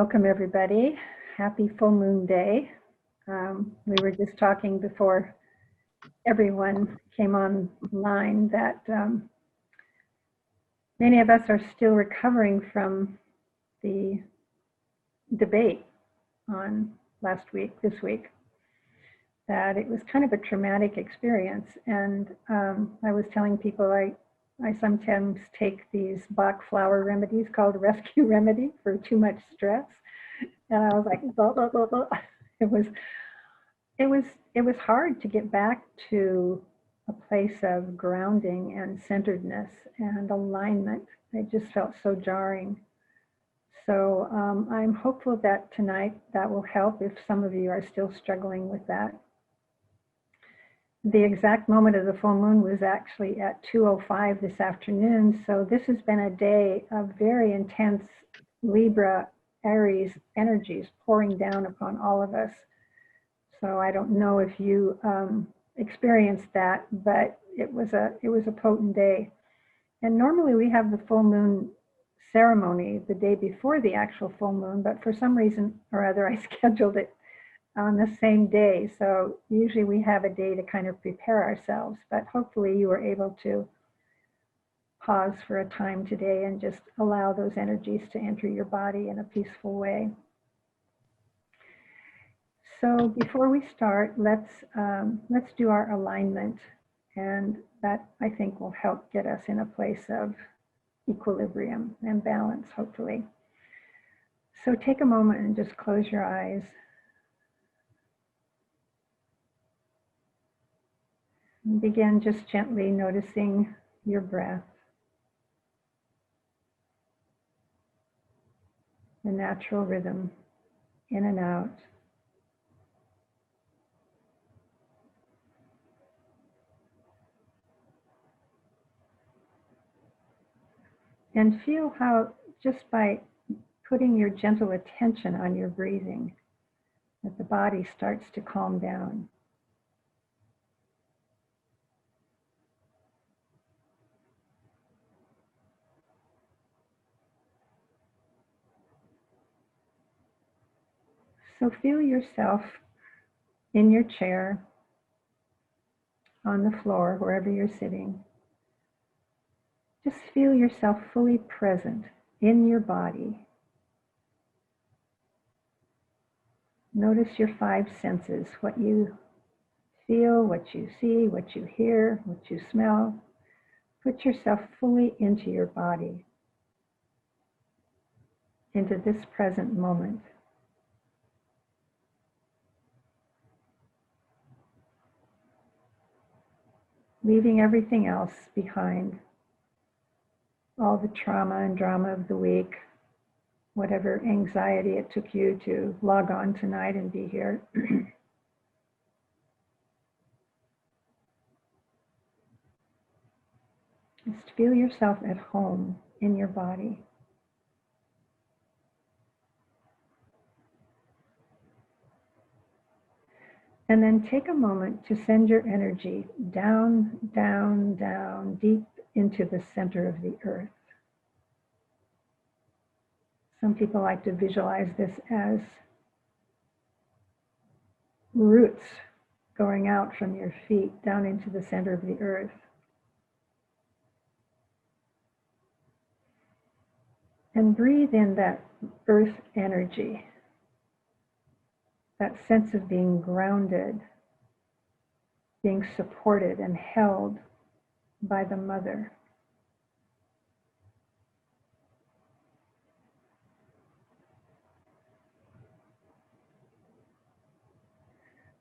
Welcome everybody. Happy full moon day. We were just talking before everyone came online that many of us are still recovering from the debate on this week, that it was kind of a traumatic experience. And I was telling people I sometimes take these Bach flower remedies called rescue remedy for too much stress. And I was like, blah, blah, blah, blah. It was hard to get back to a place of grounding and centeredness and alignment. It just felt so jarring. So I'm hopeful that tonight that will help if some of you are still struggling with that. The exact moment of the full moon was actually at 2:05 this afternoon. So this has been a day of very intense Libra, Aries energies pouring down upon all of us. So I don't know if you experienced that, but it was a potent day. And normally we have the full moon ceremony the day before the actual full moon, but for some reason or other I scheduled it on the same day. So usually we have a day to kind of prepare ourselves, but hopefully you were able to pause for a time today and just allow those energies to enter your body in a peaceful way. So before we start, let's do our alignment, and that I think will help get us in a place of equilibrium and balance, hopefully. So take a moment and just close your eyes. And begin just gently noticing your breath, the natural rhythm in and out. And feel how, just by putting your gentle attention on your breathing, that the body starts to calm down. So feel yourself in your chair, on the floor, wherever you're sitting. Just feel yourself fully present in your body. Notice your five senses, what you feel, what you see, what you hear, what you smell. Put yourself fully into your body, into this present moment. Leaving everything else behind, all the trauma and drama of the week, whatever anxiety it took you to log on tonight and be here. Just feel yourself at home in your body. And then take a moment to send your energy down, down, down, deep into the center of the earth. Some people like to visualize this as roots going out from your feet down into the center of the earth. And breathe in that earth energy, that sense of being grounded, being supported and held by the mother.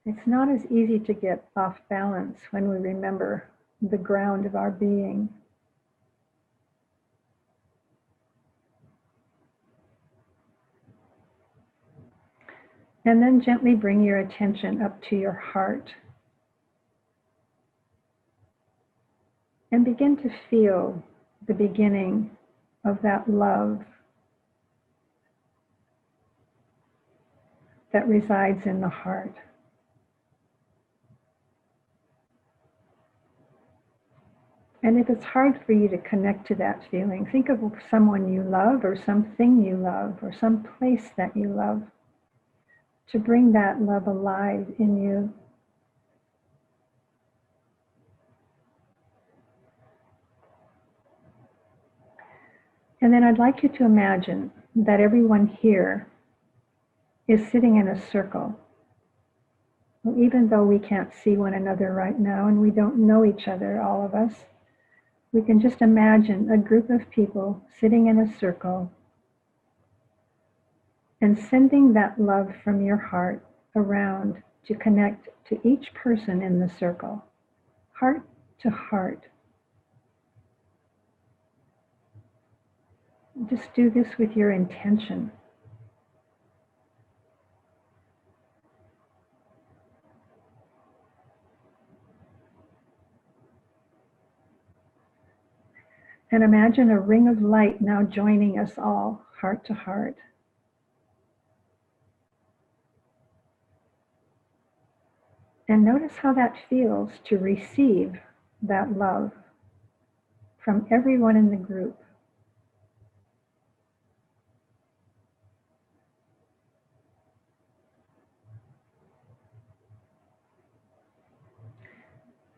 It's not as easy to get off balance when we remember the ground of our being. And then gently bring your attention up to your heart. And begin to feel the beginning of that love that resides in the heart. And if it's hard for you to connect to that feeling, think of someone you love or something you love or some place that you love to bring that love alive in you. And then I'd like you to imagine that everyone here is sitting in a circle. Well, even though we can't see one another right now and we don't know each other, all of us, we can just imagine a group of people sitting in a circle and sending that love from your heart around to connect to each person in the circle, heart to heart. Just do this with your intention. And imagine a ring of light now joining us all, heart to heart. And notice how that feels to receive that love from everyone in the group.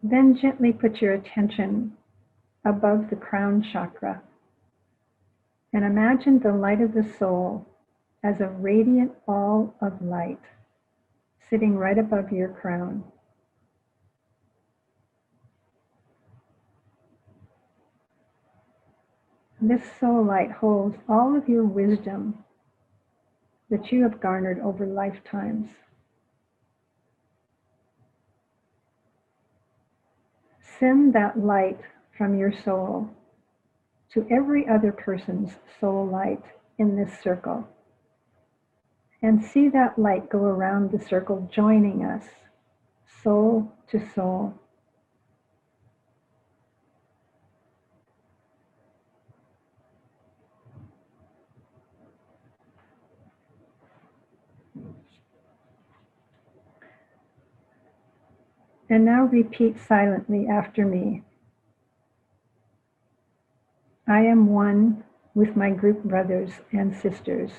Then gently put your attention above the crown chakra and imagine the light of the soul as a radiant ball of light sitting right above your crown. This soul light holds all of your wisdom that you have garnered over lifetimes. Send that light from your soul to every other person's soul light in this circle. And see that light go around the circle, joining us, soul to soul. And now repeat silently after me. I am one with my group brothers and sisters.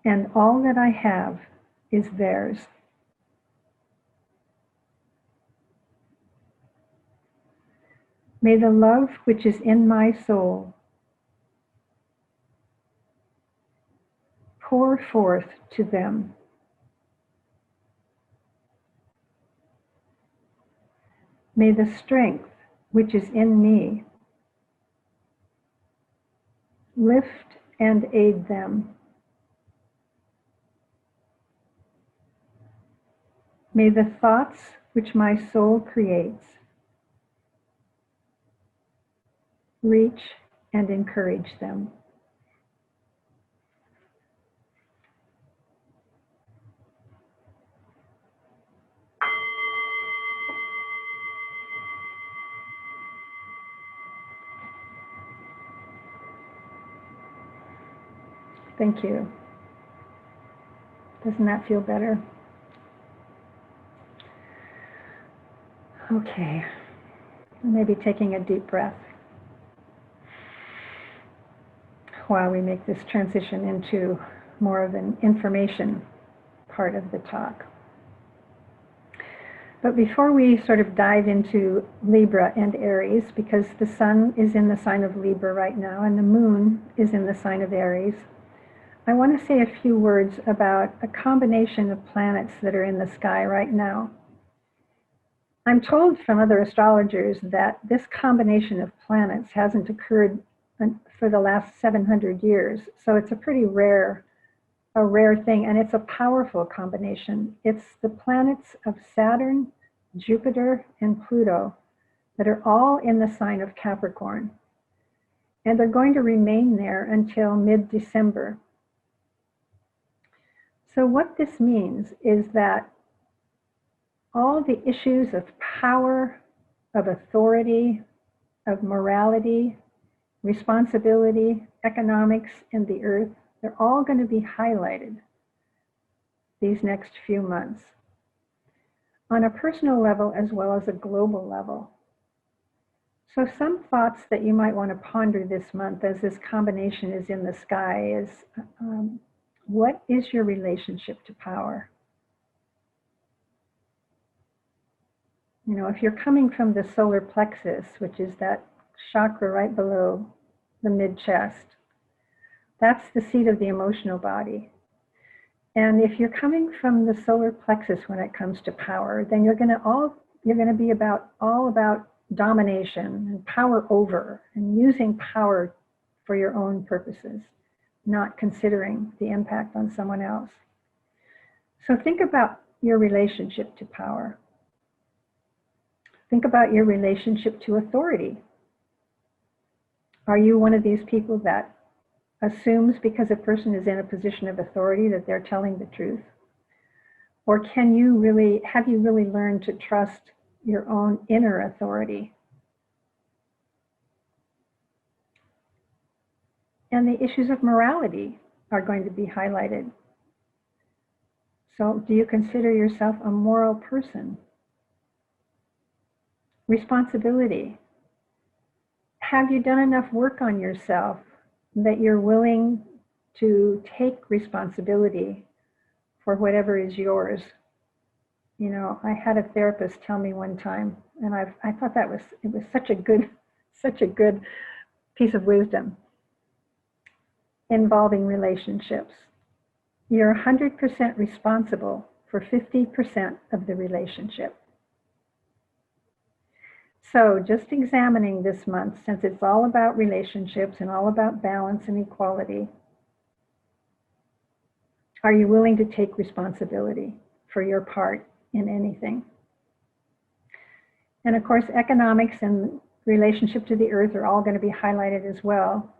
And all that I have is theirs. May the love which is in my soul pour forth to them. May the strength which is in me lift and aid them. May the thoughts which my soul creates reach and encourage them. Thank you. Doesn't that feel better? Okay. Maybe taking a deep breath while we make this transition into more of an information part of the talk. But before we sort of dive into Libra and Aries, because the sun is in the sign of Libra right now and the moon is in the sign of Aries, I want to say a few words about a combination of planets that are in the sky right now. I'm told from other astrologers that this combination of planets hasn't occurred for the last 700 years, so it's a pretty rare thing, and it's a powerful combination. It's the planets of Saturn, Jupiter, and Pluto that are all in the sign of Capricorn, and they're going to remain there until mid-December. So what this means is that all the issues of power, of authority, of morality, responsibility, economics, and the earth, they're all going to be highlighted these next few months. on a personal level as well as a global level. So some thoughts that you might want to ponder this month as this combination is in the sky is, what is your relationship to power? You know, if you're coming from the solar plexus, which is that chakra right below the mid-chest, that's the seat of the emotional body. And if you're coming from the solar plexus when it comes to power, then you're going to be all about domination and power over and using power for your own purposes, not considering the impact on someone else. So think about your relationship to power. Think about your relationship to authority. Are you one of these people that assumes because a person is in a position of authority that they're telling the truth? Or have you really learned to trust your own inner authority? And the issues of morality are going to be highlighted. So do you consider yourself a moral person? Responsibility. Have you done enough work on yourself that you're willing to take responsibility for whatever is yours? You know, I had a therapist tell me one time, and I thought it was such a good piece of wisdom involving relationships. You're 100% responsible for 50% of the relationship. So just examining this month, since it's all about relationships and all about balance and equality, are you willing to take responsibility for your part in anything? And of course, economics and relationship to the earth are all going to be highlighted as well.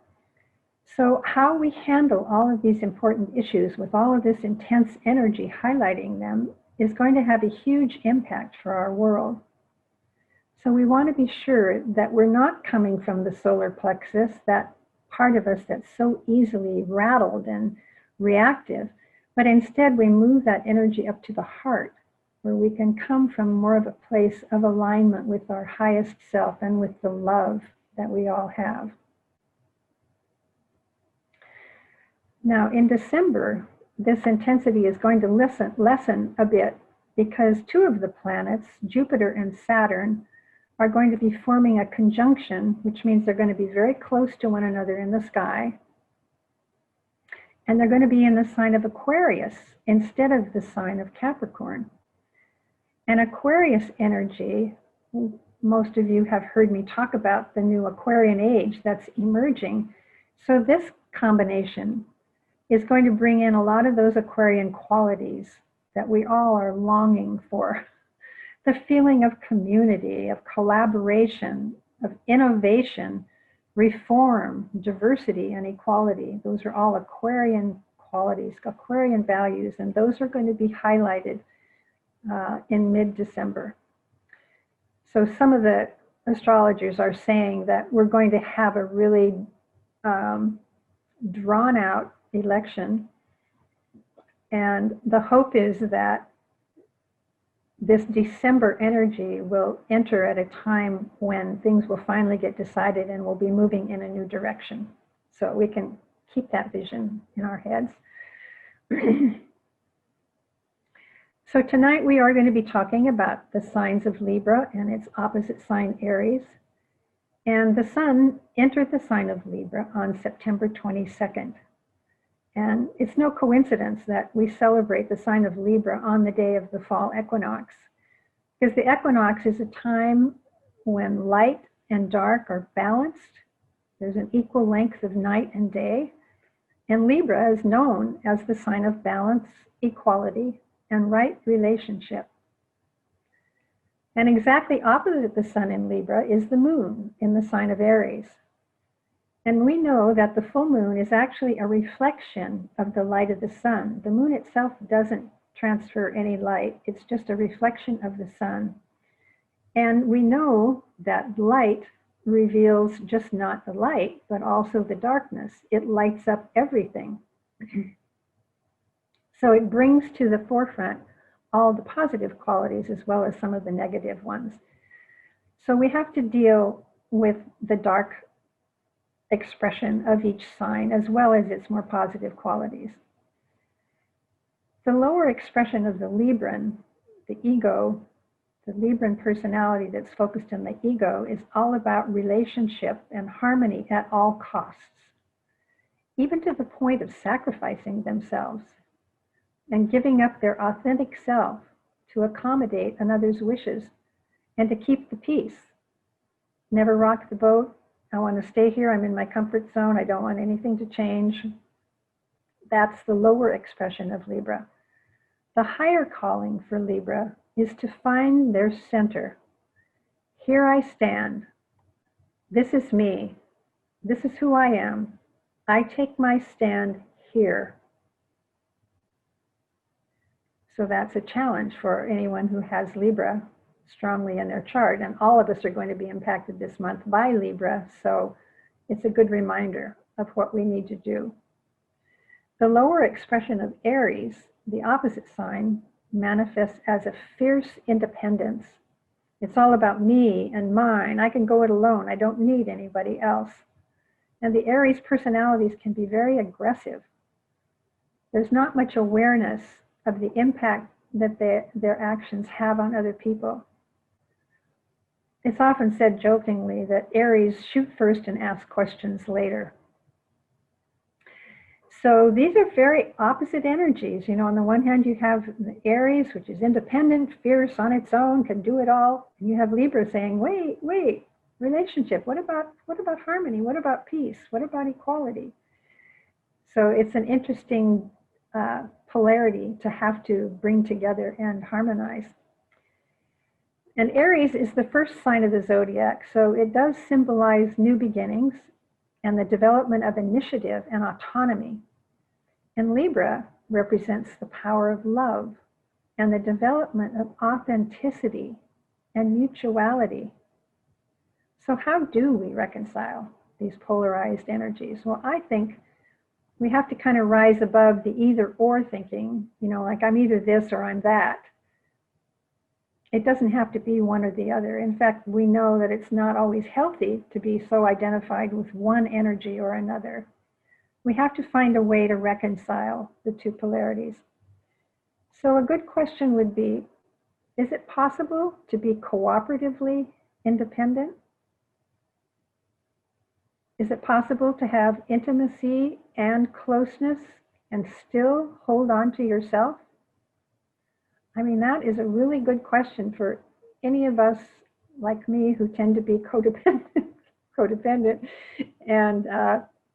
So how we handle all of these important issues with all of this intense energy highlighting them is going to have a huge impact for our world. So we want to be sure that we're not coming from the solar plexus, that part of us that's so easily rattled and reactive, but instead we move that energy up to the heart, where we can come from more of a place of alignment with our highest self and with the love that we all have. Now in December, this intensity is going to lessen a bit because two of the planets, Jupiter and Saturn, are going to be forming a conjunction, which means they're going to be very close to one another in the sky. And they're going to be in the sign of Aquarius instead of the sign of Capricorn. And Aquarius energy, most of you have heard me talk about the new Aquarian age that's emerging. So this combination is going to bring in a lot of those Aquarian qualities that we all are longing for. The feeling of community, of collaboration, of innovation, reform, diversity, and equality. Those are all Aquarian qualities, Aquarian values, and those are going to be highlighted in mid-December. So some of the astrologers are saying that we're going to have a really drawn-out election, and the hope is that this December energy will enter at a time when things will finally get decided and we'll be moving in a new direction. So we can keep that vision in our heads. So tonight we are going to be talking about the signs of Libra and its opposite sign Aries. And the sun entered the sign of Libra on September 22nd. And it's no coincidence that we celebrate the sign of Libra on the day of the fall equinox, because the equinox is a time when light and dark are balanced. There's an equal length of night and day. And Libra is known as the sign of balance, equality, and right relationship. And exactly opposite the sun in Libra is the moon in the sign of Aries. And we know that the full moon is actually a reflection of the light of the sun. The moon itself doesn't transfer any light. It's just a reflection of the sun. And we know that light reveals just not the light, but also the darkness. It lights up everything. So it brings to the forefront all the positive qualities as well as some of the negative ones. So we have to deal with the dark expression of each sign as well as its more positive qualities. The lower expression of the Libran, the ego, the Libran personality that's focused on the ego, is all about relationship and harmony at all costs, even to the point of sacrificing themselves and giving up their authentic self to accommodate another's wishes and to keep the peace. Never rock the boat. I want to stay here. I'm in my comfort zone. I don't want anything to change. That's the lower expression of Libra. The higher calling for Libra is to find their center. Here I stand. This is me. This is who I am. I take my stand here. So that's a challenge for anyone who has Libra strongly in their chart. And all of us are going to be impacted this month by Libra. So it's a good reminder of what we need to do. The lower expression of Aries, the opposite sign, manifests as a fierce independence. It's all about me and mine. I can go it alone. I don't need anybody else. And the Aries personalities can be very aggressive. There's not much awareness of the impact that their actions have on other people. It's often said jokingly that Aries shoot first and ask questions later. So these are very opposite energies. You know, on the one hand, you have the Aries, which is independent, fierce on its own, can do it all. And you have Libra saying, wait, relationship. What about harmony? What about peace? What about equality? So it's an interesting polarity to have to bring together and harmonize. And Aries is the first sign of the zodiac, so it does symbolize new beginnings and the development of initiative and autonomy. And Libra represents the power of love and the development of authenticity and mutuality. So how do we reconcile these polarized energies? Well, I think we have to kind of rise above the either or thinking, you know, like I'm either this or I'm that. It doesn't have to be one or the other. In fact, we know that it's not always healthy to be so identified with one energy or another. We have to find a way to reconcile the two polarities. So a good question would be, is it possible to be cooperatively independent? Is it possible to have intimacy and closeness and still hold on to yourself? I mean, that is a really good question for any of us like me who tend to be codependent and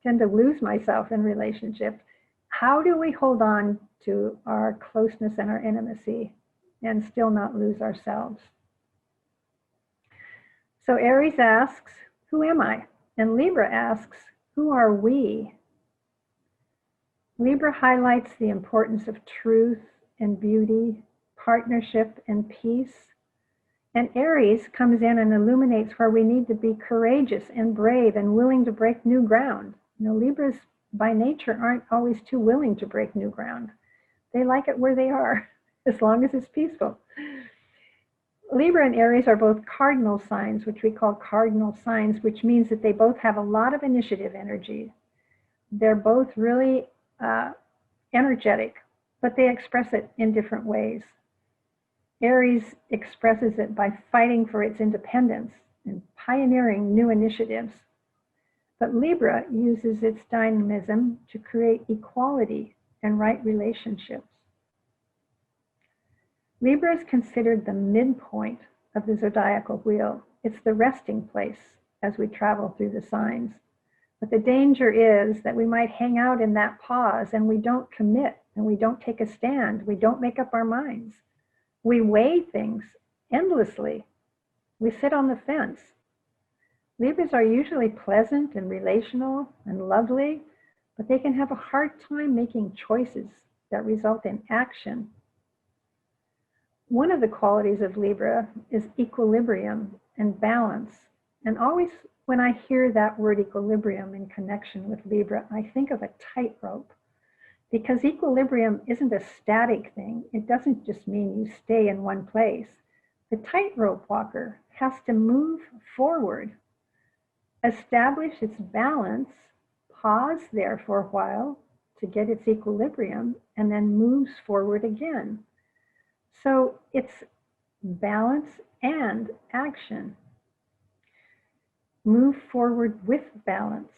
tend to lose myself in relationships. How do we hold on to our closeness and our intimacy and still not lose ourselves? So Aries asks, who am I? And Libra asks, who are we? Libra highlights the importance of truth and beauty, partnership and peace. And Aries comes in and illuminates where we need to be courageous and brave and willing to break new ground. You know, Libras by nature aren't always too willing to break new ground. They like it where they are, as long as it's peaceful. Libra and Aries are both cardinal signs, which we call cardinal signs, which means that they both have a lot of initiative energy. They're both really energetic, but they express it in different ways. Aries expresses it by fighting for its independence and pioneering new initiatives. But Libra uses its dynamism to create equality and right relationships. Libra is considered the midpoint of the zodiacal wheel. It's the resting place as we travel through the signs. But the danger is that we might hang out in that pause and we don't commit and we don't take a stand. We don't make up our minds. We weigh things endlessly. We sit on the fence. Libras are usually pleasant and relational and lovely, but they can have a hard time making choices that result in action. One of the qualities of Libra is equilibrium and balance. And always when I hear that word equilibrium in connection with Libra, I think of a tightrope. Because equilibrium isn't a static thing. It doesn't just mean you stay in one place. The tightrope walker has to move forward, establish its balance, pause there for a while to get its equilibrium, and then moves forward again. So it's balance and action. Move forward with balance.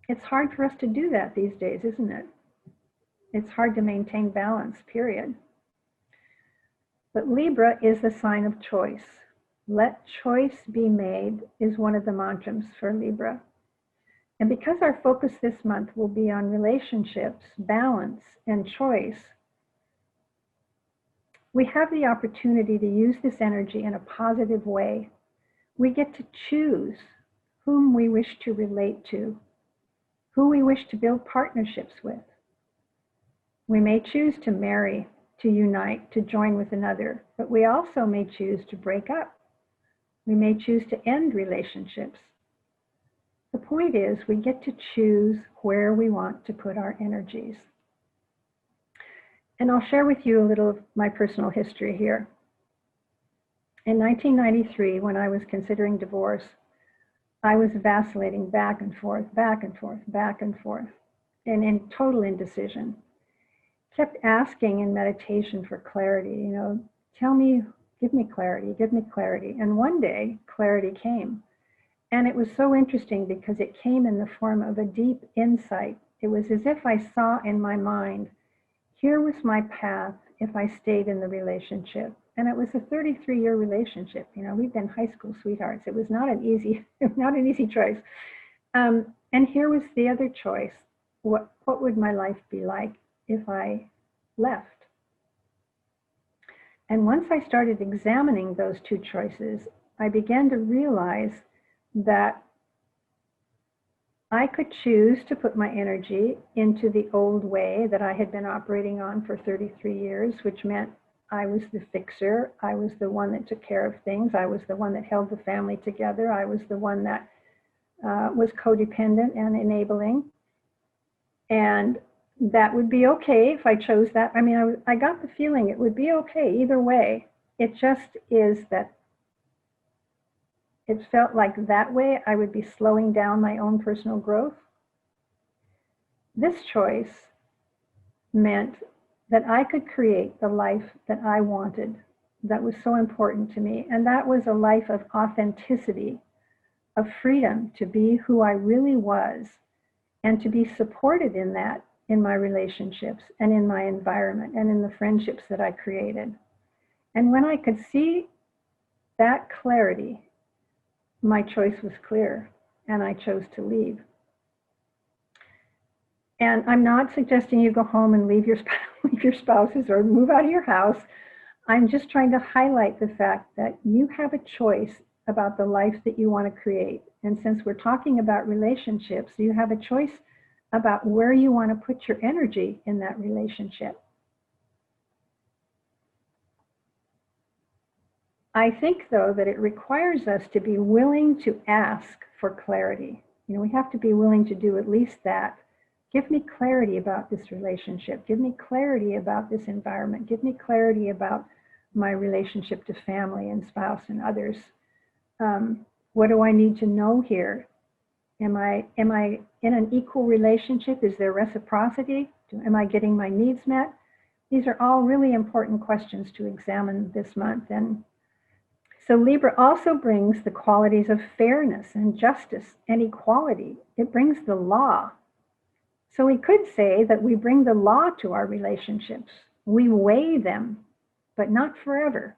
It's hard for us to do that these days, isn't it? It's hard to maintain balance, period. But Libra is the sign of choice. Let choice be made is one of the mantras for Libra. And because our focus this month will be on relationships, balance, and choice, we have the opportunity to use this energy in a positive way. We get to choose whom we wish to relate to, who we wish to build partnerships with. We may choose to marry, to unite, to join with another, but we also may choose to break up. We may choose to end relationships. The point is, we get to choose where we want to put our energies. And I'll share with you a little of my personal history here. In 1993, when I was considering divorce, I was vacillating back and forth, back and forth, back and forth, and in total indecision. Kept asking in meditation for clarity, tell me, give me clarity, give me clarity. And one day, clarity came. And it was so interesting because it came in the form of a deep insight. It was as if I saw in my mind, here was my path if I stayed in the relationship. And it was a 33-year relationship. We've been high school sweethearts. It was not an easy choice. And here was the other choice. What would my life be like if I left? And once I started examining those two choices, I began to realize that I could choose to put my energy into the old way that I had been operating on for 33 years, which meant I was the fixer. I was the one that took care of things. I was the one that held the family together. I was the one that was codependent and enabling. And that would be okay if I chose that. I got the feeling it would be okay either way. It just is that it felt like that way I would be slowing down my own personal growth. This choice meant that I could create the life that I wanted, that was so important to me. And that was a life of authenticity, of freedom to be who I really was, and to be supported in that in my relationships and in my environment and in the friendships that I created. And when I could see that clarity, my choice was clear, and I chose to leave. And I'm not suggesting you go home and leave your spouses or move out of your house. I'm just trying to highlight the fact that you have a choice about the life that you want to create. And since we're talking about relationships, you have a choice about where you want to put your energy in that relationship. I think, though, that it requires us to be willing to ask for clarity. We have to be willing to do at least that. Give me clarity about this relationship. Give me clarity about this environment. Give me clarity about my relationship to family and spouse and others. What do I need to know here? Am I in an equal relationship? Is there reciprocity? Am I getting my needs met? These are all really important questions to examine this month. And so Libra also brings the qualities of fairness and justice and equality. It brings the law. So we could say that we bring the law to our relationships. We weigh them, but not forever.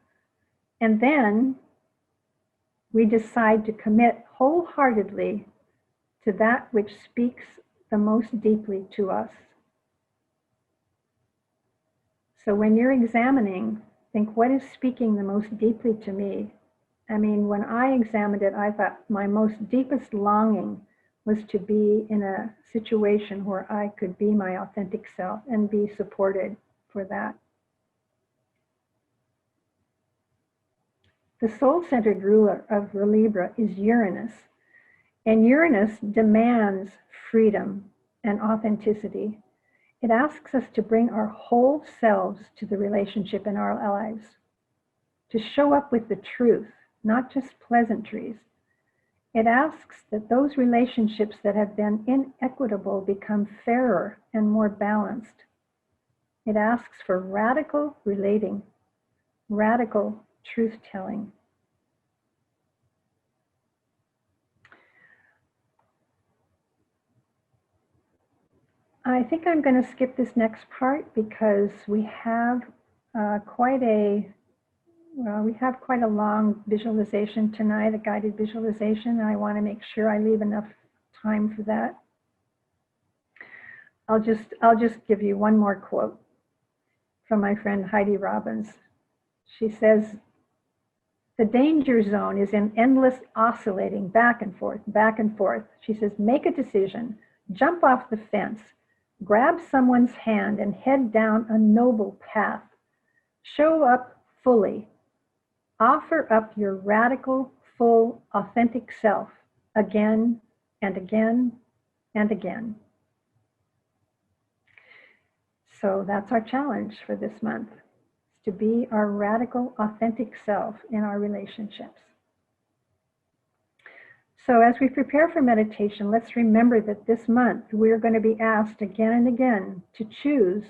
And then we decide to commit wholeheartedly to that which speaks the most deeply to us. So when you're examining, think, what is speaking the most deeply to me? When I examined it, I thought my most deepest longing was to be in a situation where I could be my authentic self and be supported for that. The soul-centered ruler of Libra is Uranus, and Uranus demands freedom and authenticity. It asks us to bring our whole selves to the relationship in our lives, to show up with the truth, not just pleasantries. It asks that those relationships that have been inequitable become fairer and more balanced. It asks for radical relating, radical truth-telling. I think I'm going to skip this next part because we have quite a long visualization tonight, a guided visualization, and I want to make sure I leave enough time for that. I'll just give you one more quote from my friend Heidi Robbins. She says, "The danger zone is in endless oscillating back and forth, back and forth." She says, "Make a decision, jump off the fence, grab someone's hand and head down a noble path. Show up fully. Offer up your radical, full, authentic self again and again and again." So that's our challenge for this month, to be our radical, authentic self in our relationships. So as we prepare for meditation, let's remember that this month we're going to be asked again and again to choose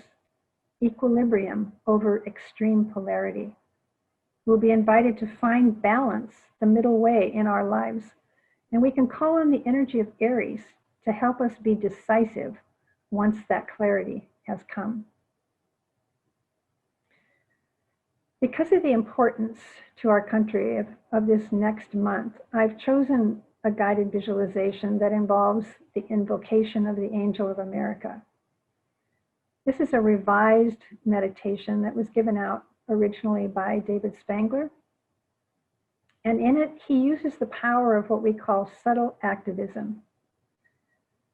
equilibrium over extreme polarity. We'll be invited to find balance, the middle way in our lives, and we can call on the energy of Aries to help us be decisive once that clarity has come. Because of the importance to our country of this next month, I've chosen a guided visualization that involves the invocation of the Angel of America. This is a revised meditation that was given out originally by David Spangler. And in it, he uses the power of what we call subtle activism.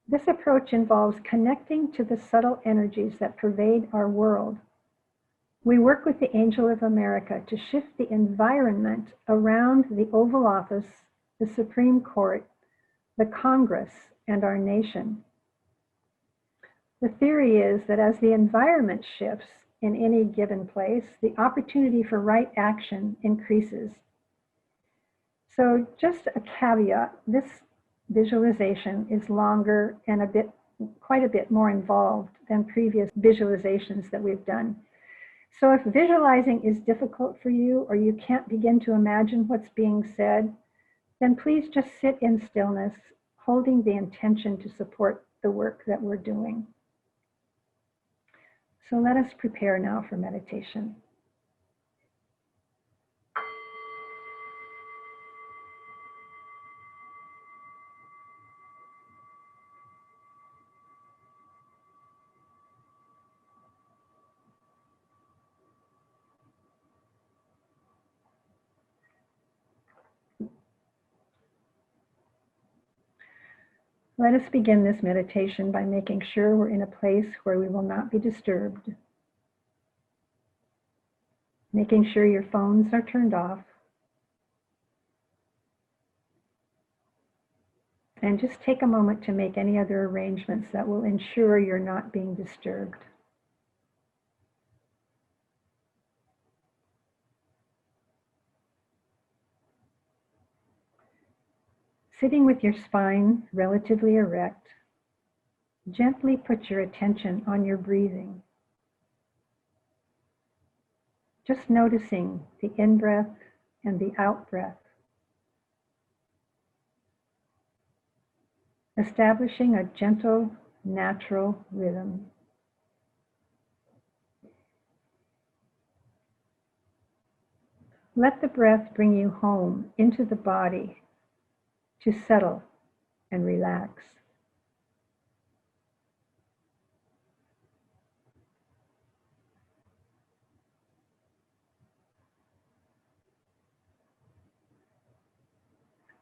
This approach involves connecting to the subtle energies that pervade our world. We work with the Angel of America to shift the environment around the Oval Office, the Supreme Court, the Congress, and our nation. The theory is that as the environment shifts in any given place, the opportunity for right action increases. So just a caveat, this visualization is longer and quite a bit more involved than previous visualizations that we've done. So if visualizing is difficult for you, or you can't begin to imagine what's being said, then please just sit in stillness, holding the intention to support the work that we're doing. So let us prepare now for meditation. Let us begin this meditation by making sure we're in a place where we will not be disturbed. Making sure your phones are turned off. And just take a moment to make any other arrangements that will ensure you're not being disturbed. Sitting with your spine relatively erect, gently put your attention on your breathing. Just noticing the in-breath and the out-breath. Establishing a gentle, natural rhythm. Let the breath bring you home into the body to settle and relax.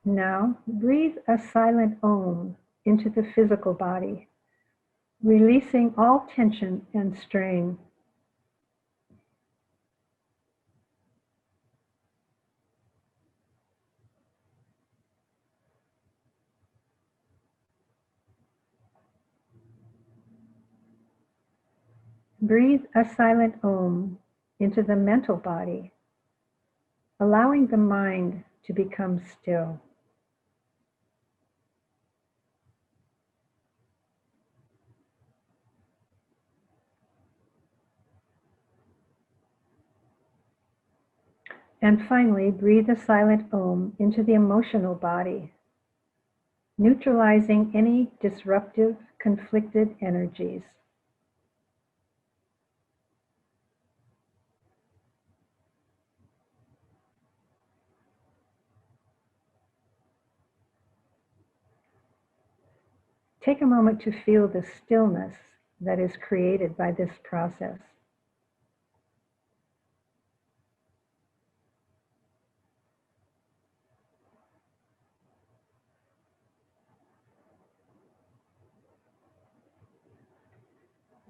Now, breathe a silent Om into the physical body, releasing all tension and strain. Breathe a silent Om into the mental body, allowing the mind to become still. And finally, breathe a silent Om into the emotional body, neutralizing any disruptive, conflicted energies. Take a moment to feel the stillness that is created by this process.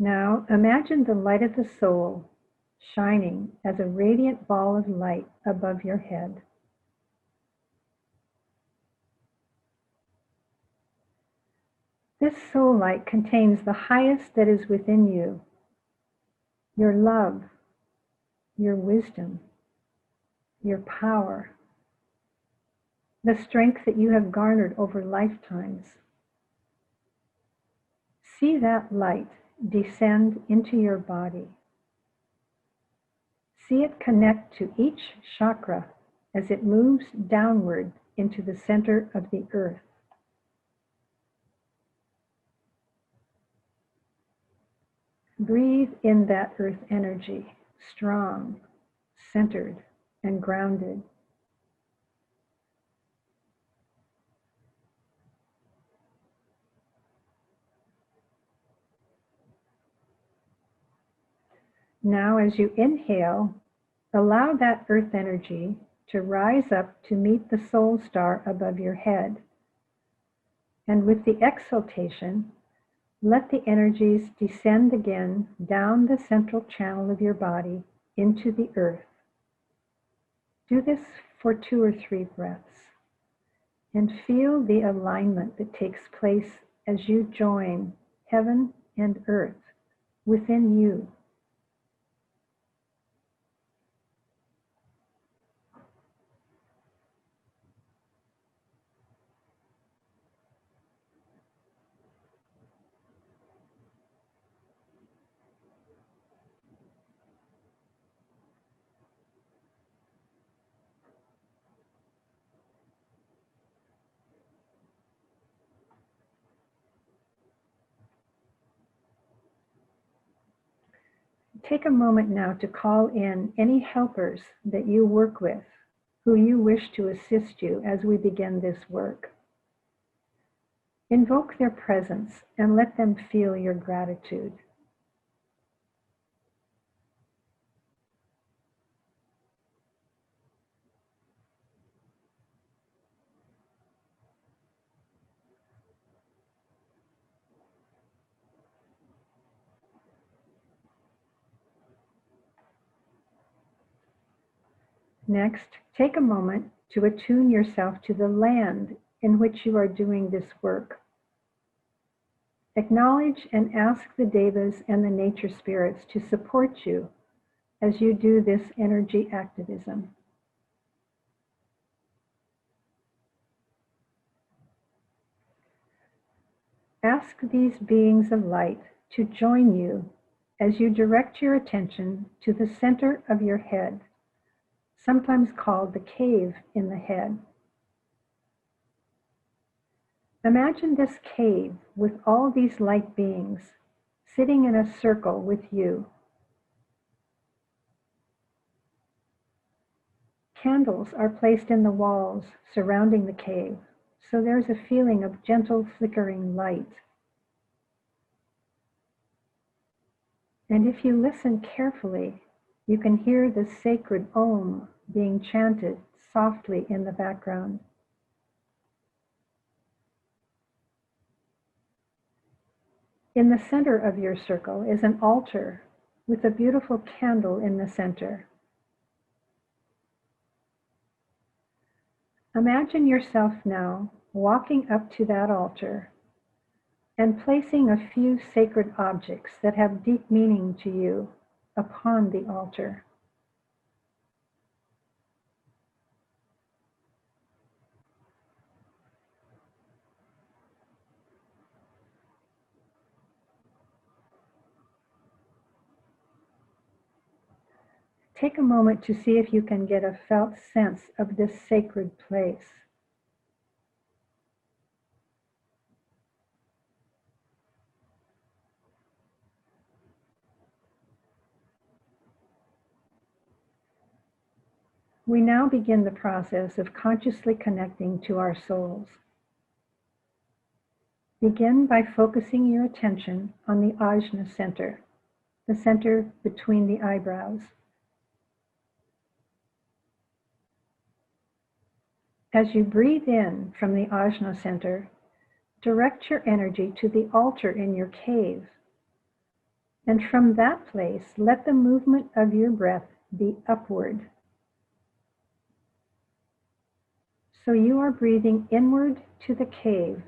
Now imagine the light of the soul shining as a radiant ball of light above your head. This soul light contains the highest that is within you, your love, your wisdom, your power, the strength that you have garnered over lifetimes. See that light descend into your body. See it connect to each chakra as it moves downward into the center of the earth. Breathe in that earth energy, strong, centered, and grounded. Now, as you inhale, allow that earth energy to rise up to meet the soul star above your head. And with the exhaltation, let the energies descend again down the central channel of your body into the earth. Do this for 2 or 3 breaths and feel the alignment that takes place as you join heaven and earth within you. Take a moment now to call in any helpers that you work with who you wish to assist you as we begin this work. Invoke their presence and let them feel your gratitude. Next, take a moment to attune yourself to the land in which you are doing this work. Acknowledge and ask the devas and the nature spirits to support you as you do this energy activism. Ask these beings of light to join you as you direct your attention to the center of your head, sometimes called the cave in the head. Imagine this cave with all these light beings sitting in a circle with you. Candles are placed in the walls surrounding the cave, so there's a feeling of gentle flickering light. And if you listen carefully, you can hear the sacred Om being chanted softly in the background. In the center of your circle is an altar with a beautiful candle in the center. Imagine yourself now walking up to that altar and placing a few sacred objects that have deep meaning to you upon the altar. Take a moment to see if you can get a felt sense of this sacred place. We now begin the process of consciously connecting to our souls. Begin by focusing your attention on the ajna center, the center between the eyebrows. As you breathe in from the ajna center, direct your energy to the altar in your cave. And from that place, let the movement of your breath be upward. So you are breathing inward to the cave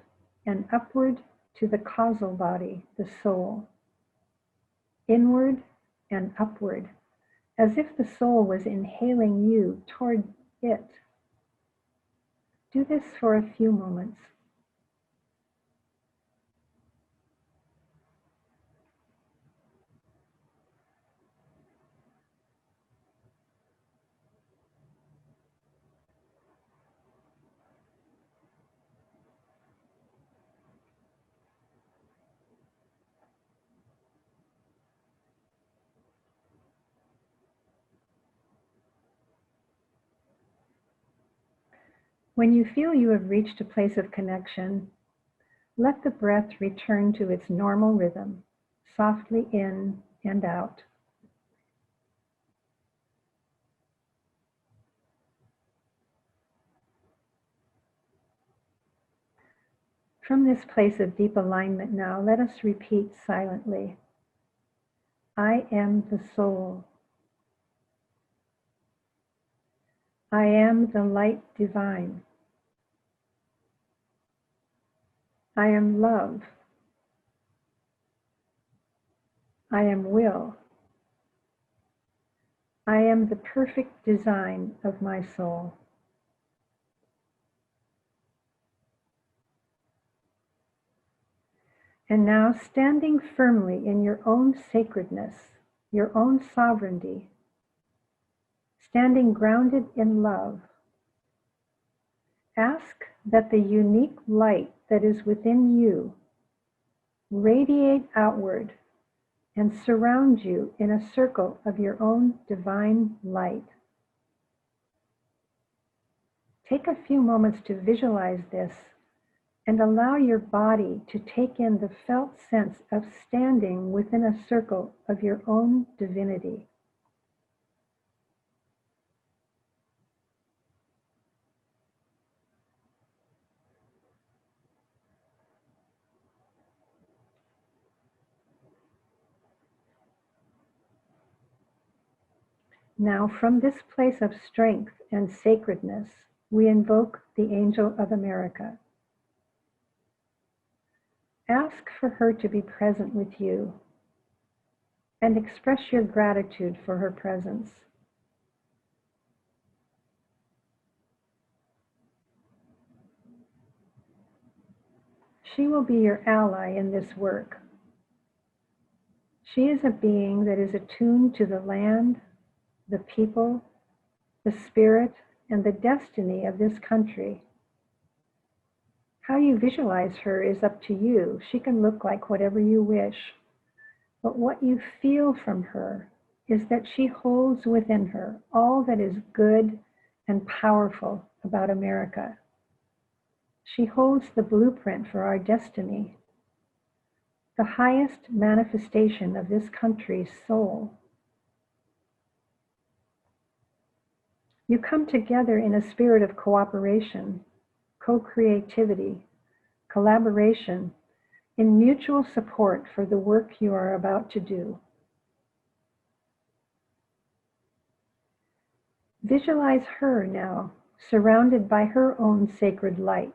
and upward to the causal body, the soul. Inward and upward, as if the soul was inhaling you toward it. Do this for a few moments. When you feel you have reached a place of connection, let the breath return to its normal rhythm, softly in and out. From this place of deep alignment now, let us repeat silently, I am the soul. I am the light divine. I am love. I am will. I am the perfect design of my soul. And now, standing firmly in your own sacredness, your own sovereignty, standing grounded in love, ask that the unique light that is within you radiate outward and surround you in a circle of your own divine light. Take a few moments to visualize this and allow your body to take in the felt sense of standing within a circle of your own divinity. Now, from this place of strength and sacredness, we invoke the Angel of America. Ask for her to be present with you and express your gratitude for her presence. She will be your ally in this work. She is a being that is attuned to the land, the people, the spirit, and the destiny of this country. How you visualize her is up to you. She can look like whatever you wish. But what you feel from her is that she holds within her all that is good and powerful about America. She holds the blueprint for our destiny, the highest manifestation of this country's soul. You come together in a spirit of cooperation, co-creativity, collaboration, in mutual support for the work you are about to do. Visualize her now, surrounded by her own sacred light,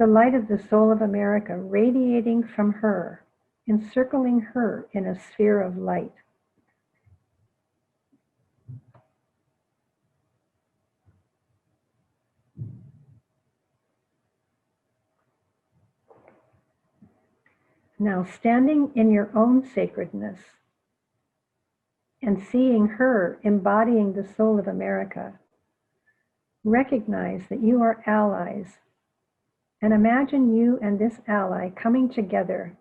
The light of the soul of America radiating from her, encircling her in a sphere of light. Now, standing in your own sacredness and seeing her embodying the soul of America, recognize that you are allies, and imagine you and this ally coming together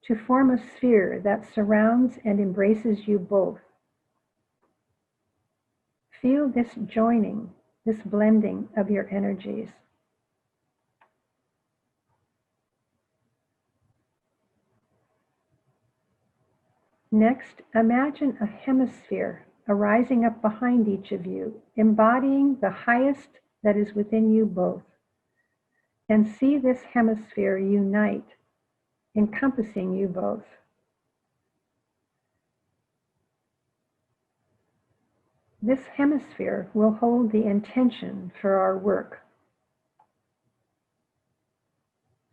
to form a sphere that surrounds and embraces you both. Feel this joining, this blending of your energies. Next, imagine a hemisphere arising up behind each of you, embodying the highest that is within you both. And see this hemisphere unite, encompassing you both. This hemisphere will hold the intention for our work.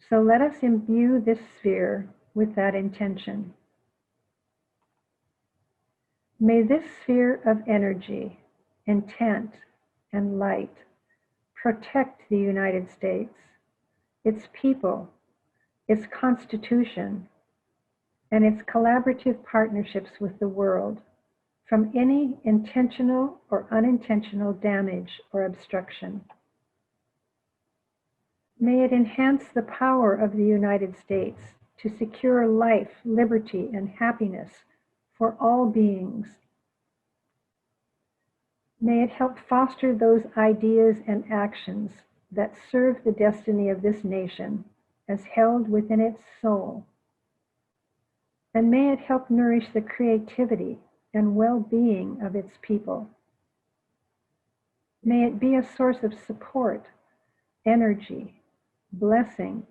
So let us imbue this sphere with that intention. May this sphere of energy, intent, and light protect the United States, its people, its constitution, and its collaborative partnerships with the world from any intentional or unintentional damage or obstruction. May it enhance the power of the United States to secure life, liberty, and happiness for all beings. May it help foster those ideas and actions that serve the destiny of this nation as held within its soul. And may it help nourish the creativity and well-being of its people. May it be a source of support, energy, blessing,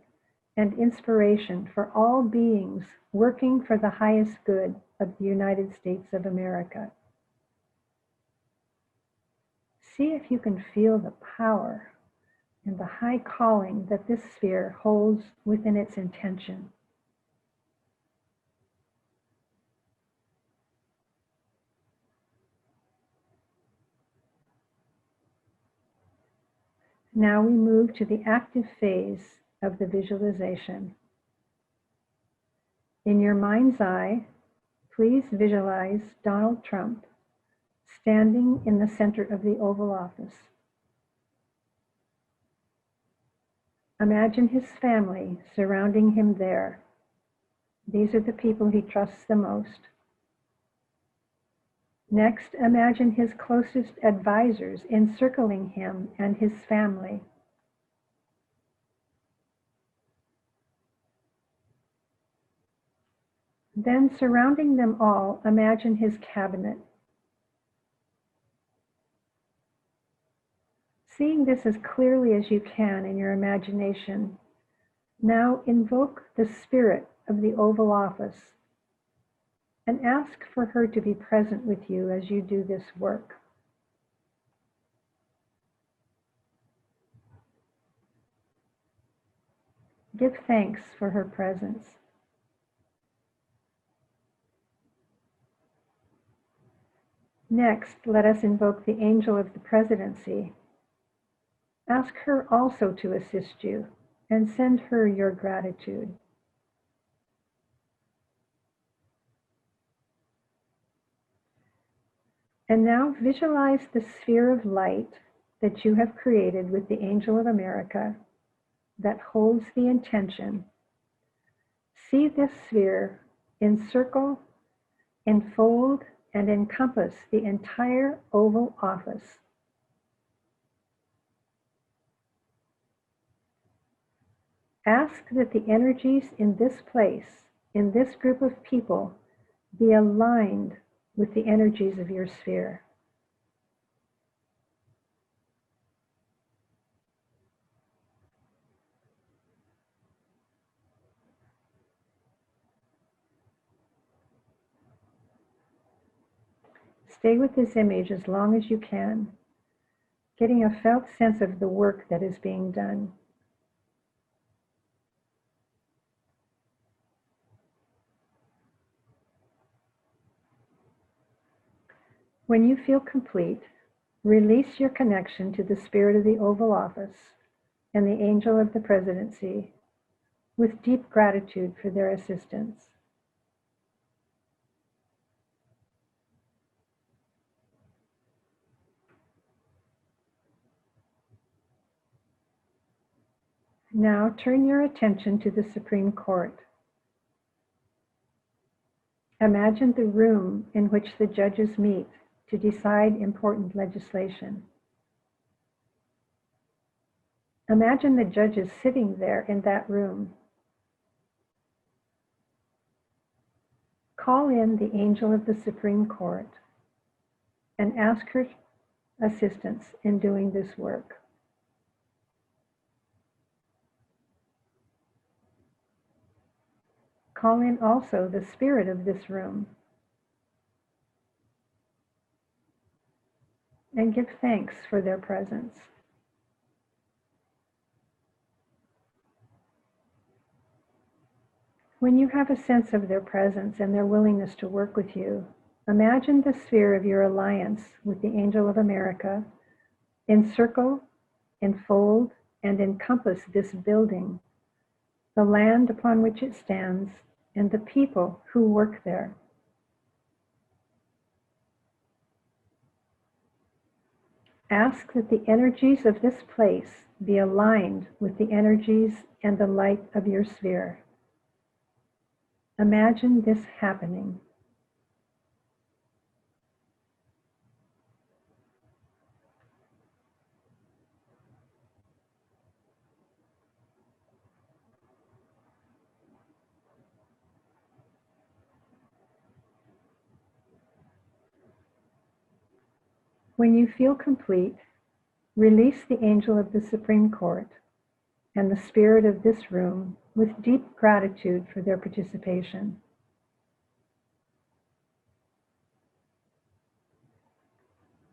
and inspiration for all beings working for the highest good of the United States of America. See if you can feel the power and the high calling that this sphere holds within its intention. Now we move to the active phase of the visualization. In your mind's eye, please visualize Donald Trump standing in the center of the Oval Office. Imagine his family surrounding him there. These are the people he trusts the most. Next, imagine his closest advisors encircling him and his family. Then, surrounding them all, imagine his cabinet. Seeing this as clearly as you can in your imagination, now invoke the spirit of the Oval Office and ask for her to be present with you as you do this work. Give thanks for her presence. Next, let us invoke the angel of the presidency. Ask her also to assist you and send her your gratitude. And now visualize the sphere of light that you have created with the Angel of America that holds the intention. See this sphere encircle, enfold, and encompass the entire Oval Office. Ask that the energies in this place, in this group of people, be aligned with the energies of your sphere. Stay with this image as long as you can, getting a felt sense of the work that is being done. When you feel complete, release your connection to the spirit of the Oval Office and the angel of the presidency with deep gratitude for their assistance. Now turn your attention to the Supreme Court. Imagine the room in which the judges meet to decide important legislation. Imagine the judges sitting there in that room. Call in the angel of the Supreme Court and ask her assistance in doing this work. Call in also the spirit of this room and give thanks for their presence. When you have a sense of their presence and their willingness to work with you, imagine the sphere of your alliance with the Angel of America encircle, enfold, and encompass this building, the land upon which it stands, and the people who work there. Ask that the energies of this place be aligned with the energies and the light of your sphere. Imagine this happening. When you feel complete, release the angel of the Supreme Court and the spirit of this room with deep gratitude for their participation.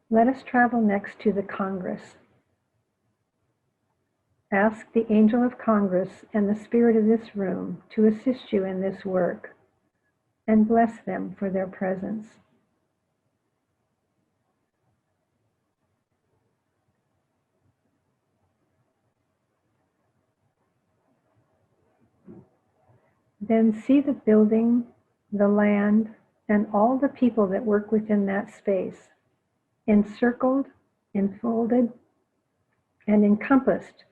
Let us travel next to the Congress. Ask the angel of Congress and the spirit of this room to assist you in this work and bless them for their presence. Then see the building, the land, and all the people that work within that space, encircled, enfolded, and encompassed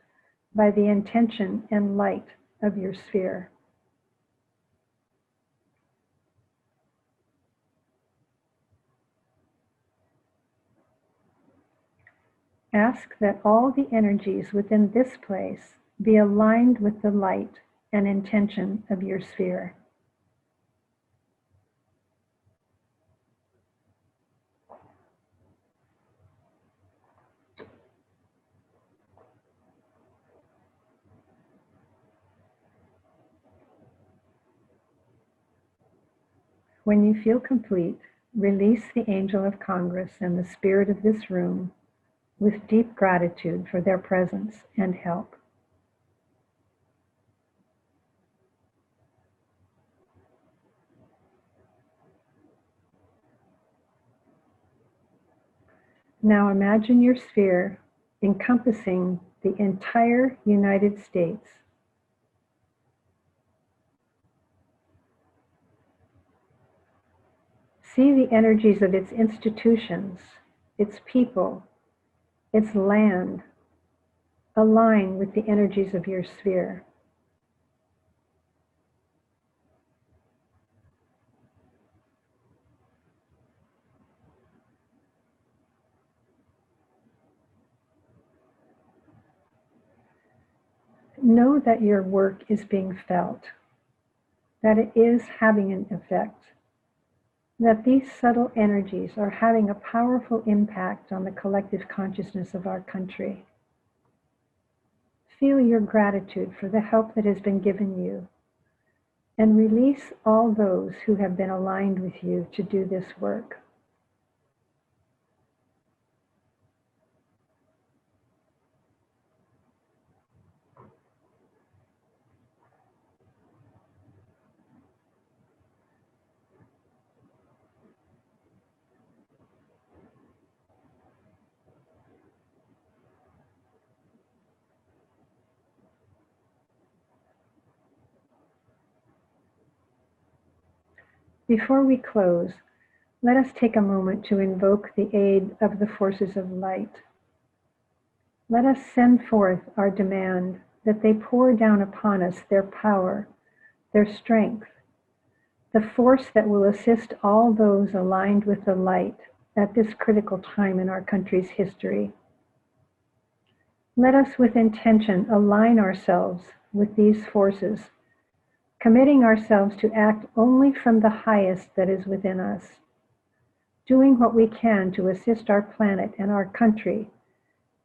by the intention and light of your sphere. Ask that all the energies within this place be aligned with the light and intention of your sphere. When you feel complete, release the angel of Congress and the spirit of this room with deep gratitude for their presence and help. Now imagine your sphere encompassing the entire United States. See the energies of its institutions, its people, its land align with the energies of your sphere. Know that your work is being felt, that it is having an effect, that these subtle energies are having a powerful impact on the collective consciousness of our country. Feel your gratitude for the help that has been given you, and release all those who have been aligned with you to do this work. Before we close, let us take a moment to invoke the aid of the forces of light. Let us send forth our demand that they pour down upon us their power, their strength, the force that will assist all those aligned with the light at this critical time in our country's history. Let us with intention align ourselves with these forces, committing ourselves to act only from the highest that is within us, doing what we can to assist our planet and our country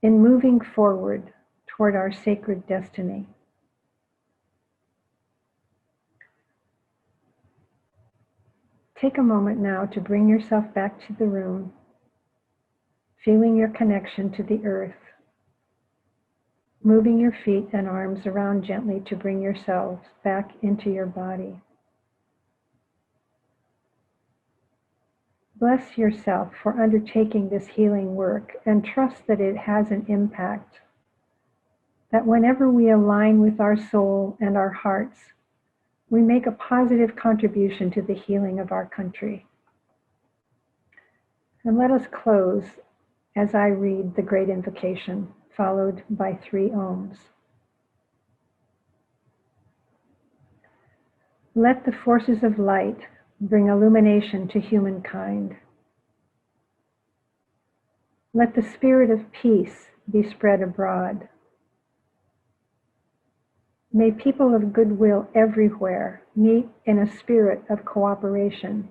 in moving forward toward our sacred destiny. Take a moment now to bring yourself back to the room, feeling your connection to the earth, moving your feet and arms around gently to bring yourselves back into your body. Bless yourself for undertaking this healing work and trust that it has an impact, that whenever we align with our soul and our hearts, we make a positive contribution to the healing of our country. And let us close as I read the great invocation, followed by 3 ohms. Let the forces of light bring illumination to humankind. Let the spirit of peace be spread abroad. May people of goodwill everywhere meet in a spirit of cooperation.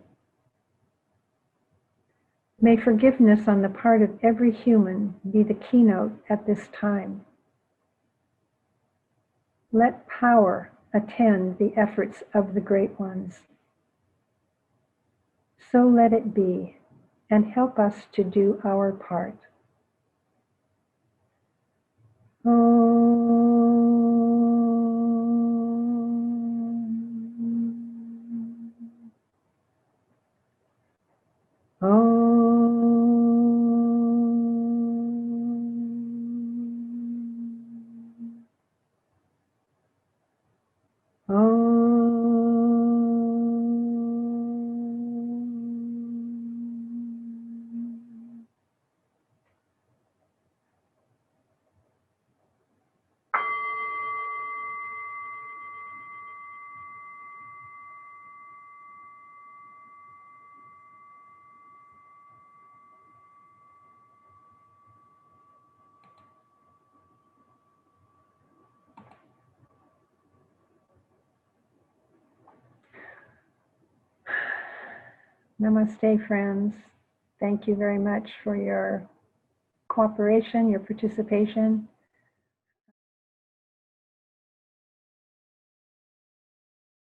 May forgiveness on the part of every human be the keynote at this time. Let power attend the efforts of the great ones. So let it be, and help us to do our part. Namaste, friends. Thank you very much for your cooperation, your participation.